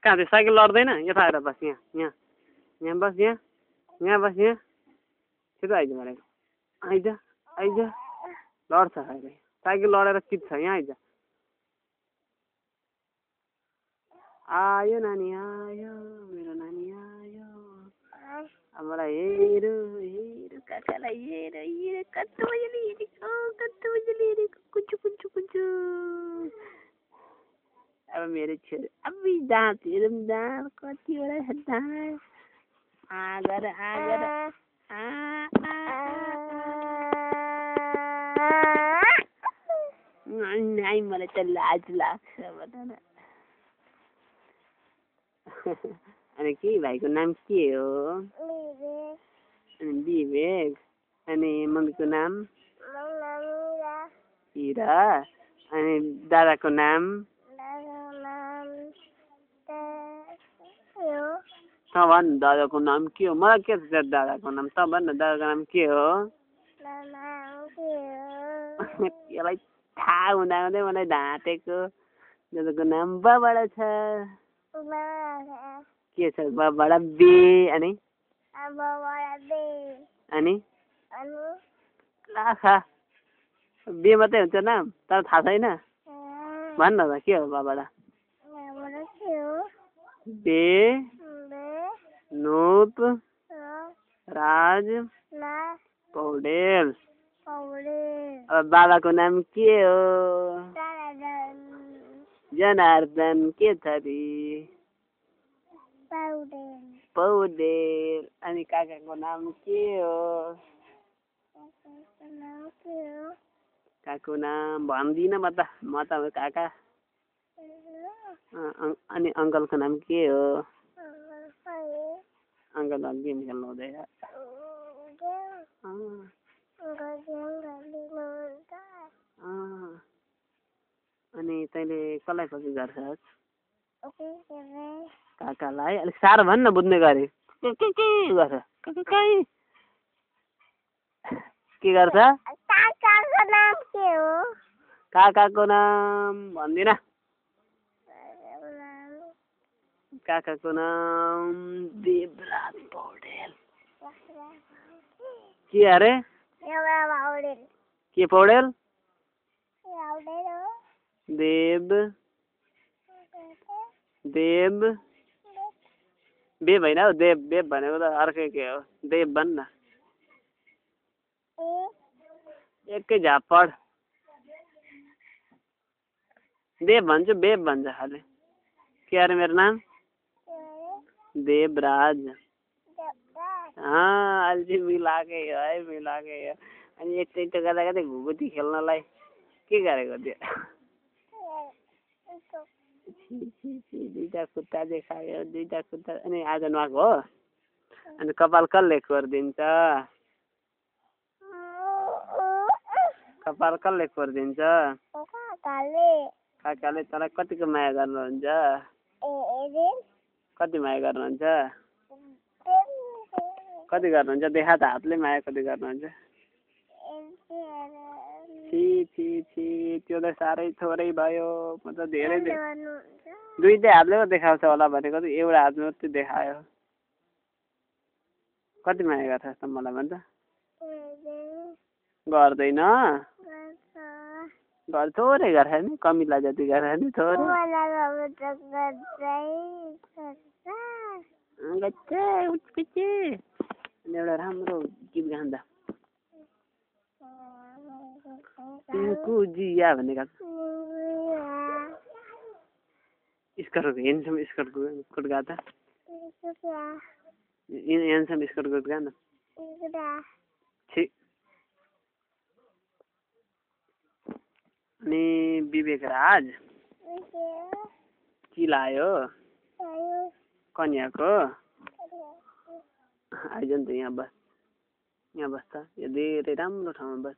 कहाँ त्यो साइकल लड्दैन यता आएर बस यहाँ यहाँ यहाँ बस यहाँ बस यहाँ छिटो आइज भनेको आइज आइज लड्छ अहिले साइकल लडेर किट्छ यहाँ आइज आयो नानी आयो मेरो नानी आयो अबलाई हेर हेर काकालाई हेर हेर कस्तो मजाले हेरेको कुचु कुचु कुचु अब मेरो छोरी अब दाँत हेरौँ दाँत कतिवटा छ दाँत आगर आगर नाइ मलाई त लाज लाग्छ भन अनि के भाइको नाम के हो अनि विवेक अनि मम्मीको नाम हिरा अनि दादाको नाम त भन् दादाको नाम के हो मलाई के छ दादाको नाम त भन् न दादाको नाम के हो यसलाई थाहा हुँदा हुँदै मलाई ढाँटेको दादाको नाम बाबाडा छ के छ बाबाडा बे अनि अनि लाखा बे मात्रै हुन्छ नाम तर थाहा छैन भन् न त के हो बाबाडा बे नुप राज पौडेल अब बाबाको नाम के हो जनार्दन के छ रे पौडेल अनि काकाको नाम के हो काकाको नाम भन्दिनँ म त काका अनि अङ्कलको नाम के हो अङ्कल गेम खेल्नु हुँदैछ अनि तैँले कसलाई पछि गर्छस् काकालाई अलिक साह्रो भन् न बुझ्ने गरी के गर्छ के गर्छ काकाको नाम भन्दिनँ काकाको नाम देवराज पौडेल के अरे के पौडेल देव देव बेब होइन हौ देव बेब भनेको त अर्कै के हो देव भन् न एकै झापड देव भन्छु बेब भन्छ खालि के अरे मेरो नाम देवराज अहिले चाहिँ मिलाएकै हो है मिलाएकै हो अनि एकचोटि गर्दा गर्दै घुकुटी खेल्नलाई के गरेको त्यो दुईटा खुट्टा देखायो दुईटा खुट्टा अनि आज नुहाएको हो अनि कपाल कसले कोरिदिन्छ कपाल कसले कोरिदिन्छ काकाले तँलाई कतिको माया गर्नुहुन्छ कति माया गर्नुहुन्छ कति गर्नुहुन्छ देखा त हातले माया कति गर्नुहुन्छ छि छि छि त्यो त साह्रै थोरै भयो म त धेरै दुईटै हातले पो देखाउँछ होला भनेको त एउटा हातले मात्रै देखायो कति माया गर्छस् त मलाई भन्छ गर्दैन घर थोरै गर्छ नि कमिला जति गर्छ नि थोरै एउटा राम्रो गीत गाउँदा जिया भन्ने गाएको स्कर्टको हेन्सम स्कर्टको कोट गा त हेन्सम स्कर्टको कोट गा न छि अनि विवेक राज के लायो कन्याको आइज नि त यहाँ बस यो धेरै राम्रो ठाउँमा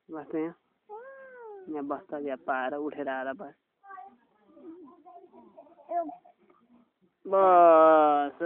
बस्छ यहाँ बस्छ यहाँ पाएर उठेर आएर बस बस